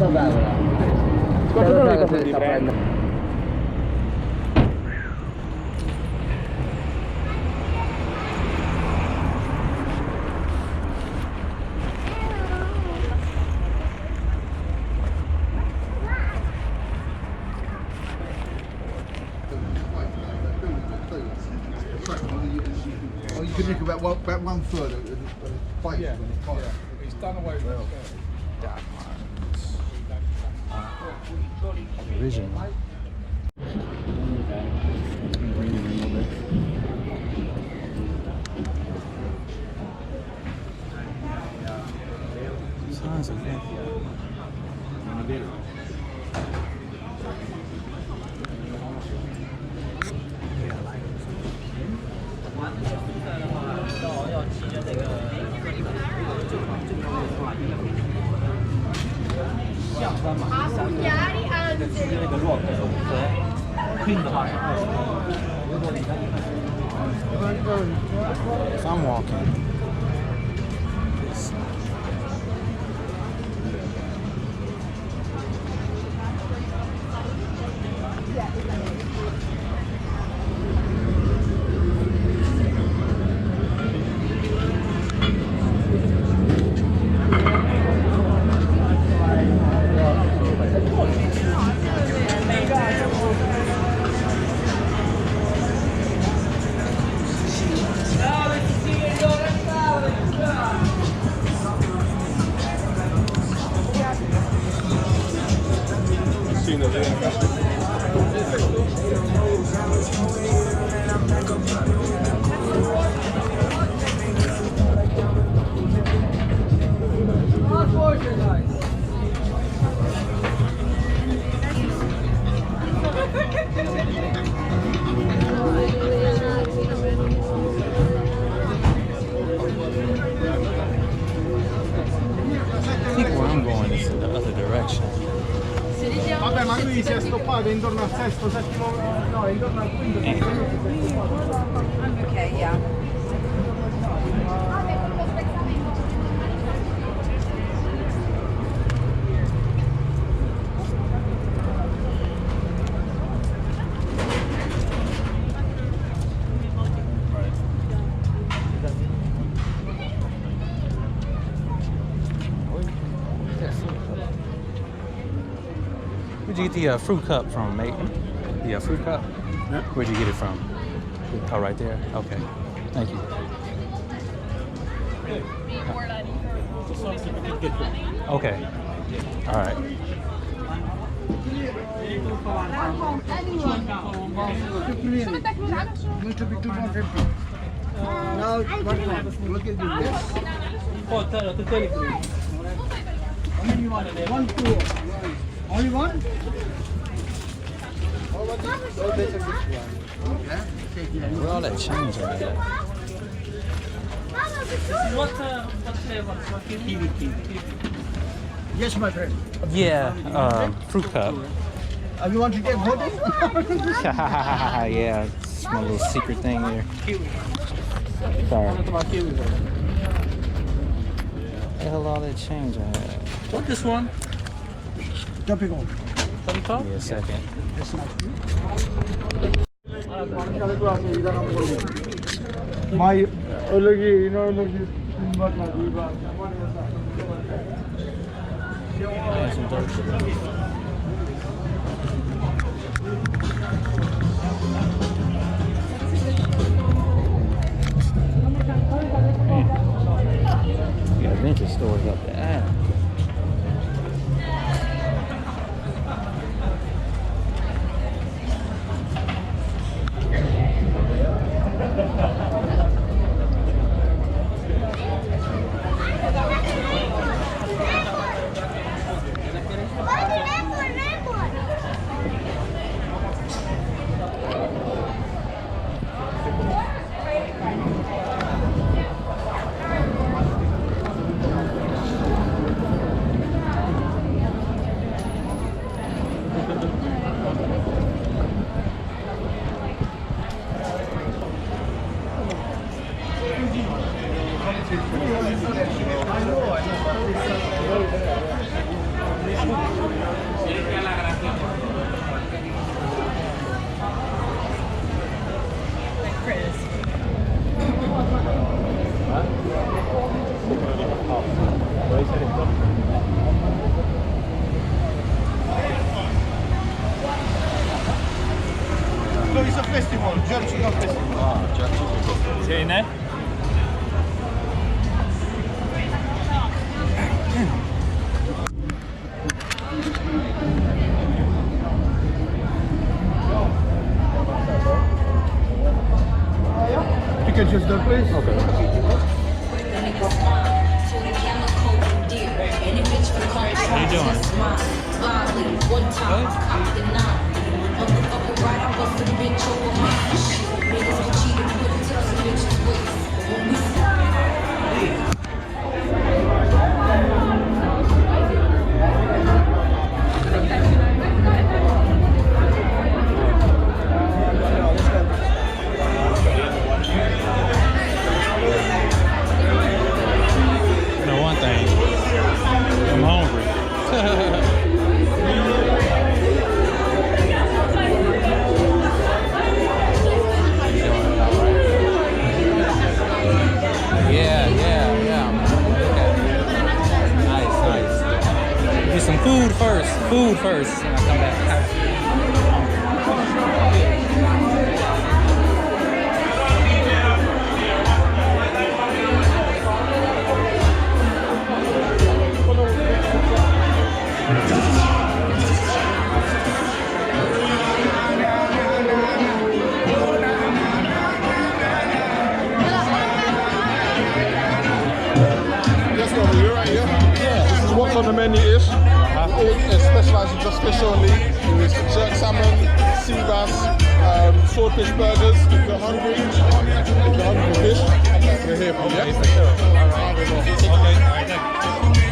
Quanto sono le cose di prendere? Oh, you can nick about one third of the bike. Yeah, it's done away with. Vision. Sounds okay. If I'm walking, I think where I'm going is in the other direction. Vabbè, ma lui si è stoppato intorno al sesto, settimo, no, intorno al quinto, Okay, yeah. Where'd you get the fruit cup from, mate? The fruit cup? Yeah. Where'd you get it from? Oh, right there? Okay. Thank you. Okay. All right. Going to be 250. Now, look at this. How many you want? One, two. Only one? Where all that change at? What flavor? Kiwi. Yes, my friend. Yeah, fruit cup. You want to take both? Yeah, it's my little secret thing there. Kiwi. Sorry. What about kiwi? The hell all that change I had? What this one? Jumping on. Lollipop? Yeah, a second. My already, you know, Yeah, some dirt. Yeah, vintage stores up there. Festival, Jerk Chicken Festival. Oh, jerk chicken. Is it in there? Chicken just done, please. Okay. How you doing? You know one thing. I'm hungry. Get some food first, and I come back. Yes, no, you're right, yeah? This is what's on the menu is. It specializes in just fish only. It's jerk salmon, sea bass, swordfish burgers. If you're hungry for fish, we're here for you. Okay, Yeah? for sure. All right. Okay. All right.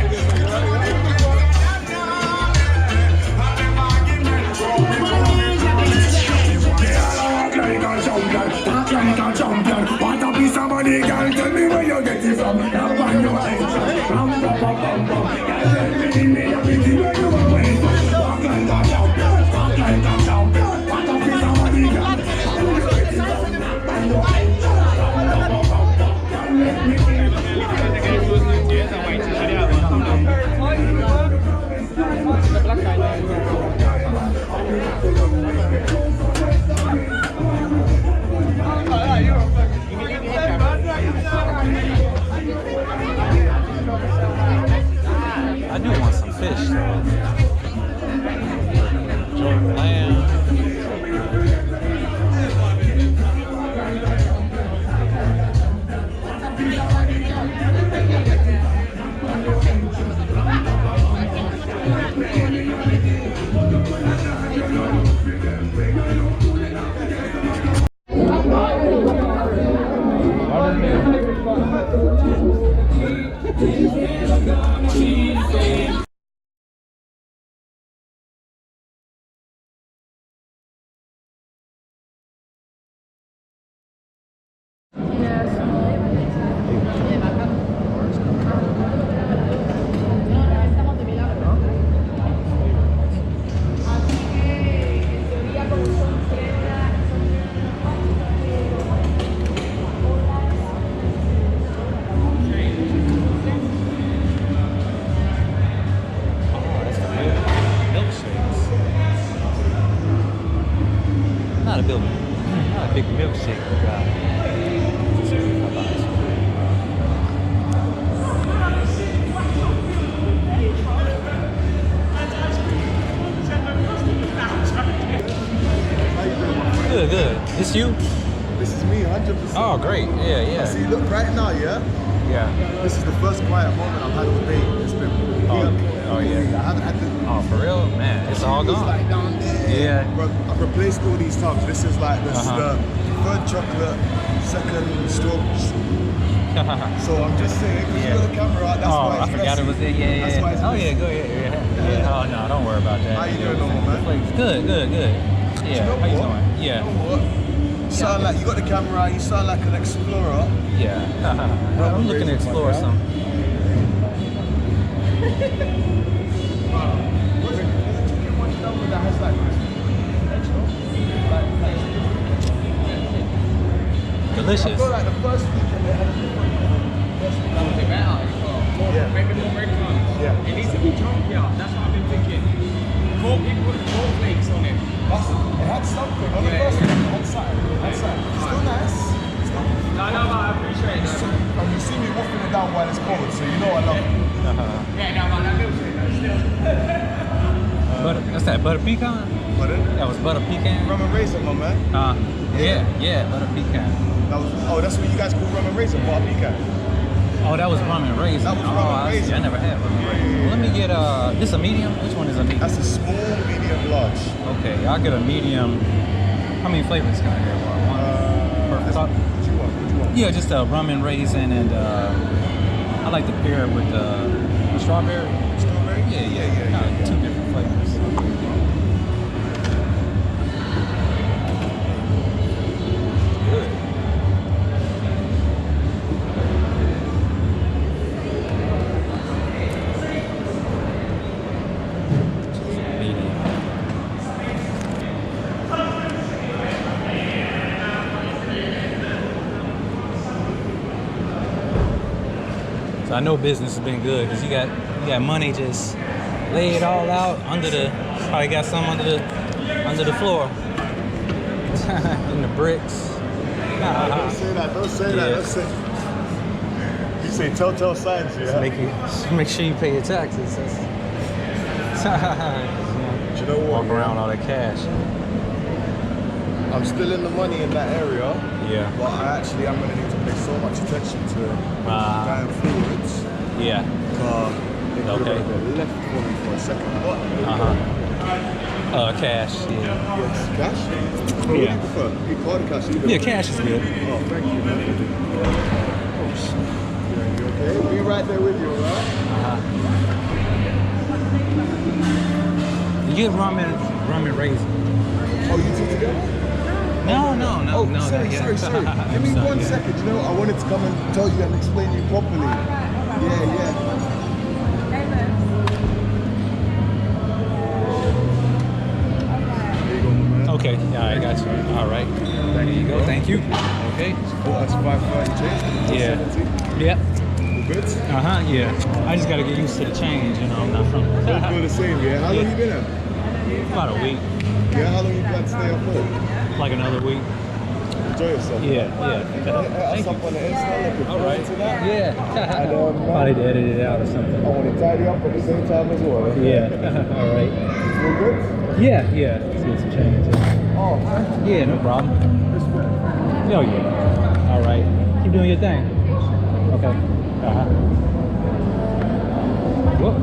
Thank you. Want to be somebody, girl? Tell me where you get it from. Now find your eyes. Ram, bum, bum, bum, bum. Girl, let me in me, where you are going. Walk like a champion, talk like a champion. Want to be somebody, girl? Tell me where you get it from. Now find your eyes. Ram, bum, bum, bum, bum. Girl, let me in. I do want some fish though. Lamb. Not a big milkshake guy. Good, good. This you? This is me, 100%. Oh, great. Yeah, yeah. See, look, right now, yeah? Yeah. This is the first quiet moment I've had all day. It's been Oh, yeah. I haven't had the... Oh, for real? Man, it's all It's gone. like down there. Yeah. I've replaced all these tubs. This is like the Uh-huh. third chocolate, second strawberries. So I'm just saying, because you got the camera out, that's why I it's forgot it messy. was there. Yeah, That's why it's Oh, messy. yeah, go ahead. Yeah. Oh, no, don't worry about that. How you doing, old man? Good, good, good. Yeah, You know how you what? doing? You Yeah. know what? You sound like you got the camera out, you sound like an explorer. Yeah. I'm looking to explore some. Delicious. I feel like the first weekend they had a different Yeah. Maybe more red ones. Yeah. It needs to be chunkier. That's what I've been thinking. More people put more flakes on it. It had something. On the Yeah, first yeah. one, it had That's still nice. No, but I appreciate that. And you see me wolfing it down while it's cold, so you know I love it. Yeah, no, man, that milkshake, that's still. Butter, that's that butter pecan? Pardon? That was butter pecan? Rum and raisin, my man. Yeah, butter pecan. That was, oh, that's what you guys call rum and raisin, butter pecan. Oh, that was rum and raisin. That was rum and I see. raisin. I never had rum and raisin. Well, let me get this a medium? Which one is a medium? That's a small, medium, large. Okay, I'll get a medium. How many flavors can I get? One? What Perfect. do you want? What do you want? Yeah, just a rum and raisin, and I like to pair it with strawberry. Strawberry? Yeah. Two different flavors. Good. Medium. So I know business has been good because you got money just laid all out under the. Probably got some under the floor. In the bricks. Don't say that. Don't say that. Yeah. Don't say. You say telltale signs, yeah. Make sure you pay your taxes. Do you know what? Walk around all that cash. I'm still in the money in that area. Yeah. But I actually am going to need to pay so much attention to going forwards. Yeah. They could Okay. have left for me for a second. But Cash. Yeah. yes, cash. What do you prefer? You card cash? Either. Yeah, cash is good. Oh, thank you. Man. Oh, shit. You okay? Be right there with you, alright? You get rum and raisin. Oh, you two together? No. Oh, sorry. Give me Sorry, 1 yeah. second. You know, I wanted to come and tell you and explain you properly. Yeah. There you go, my man. Okay, yeah, I got you. All right. There you go. Thank you. Okay. Well, that's 530 change. Yeah. 70. Yep. All good? Yeah. I just gotta get used to the change, you know. I'm not from. Both feel the same, yeah? How long you been at? About a week, Yeah, how long you plan to stay up for? like another week. Enjoy yourself. Yeah. Hit us up on the Insta, looking forward to that. Yeah. And, Probably to edit it out or I something. want to tidy up at the same time as well. Yeah. All right. All good? Yeah. Let's get some change. Oh, man. Yeah, no problem. Respect. Oh yeah. All right. Keep doing your thing. Okay. Whoop.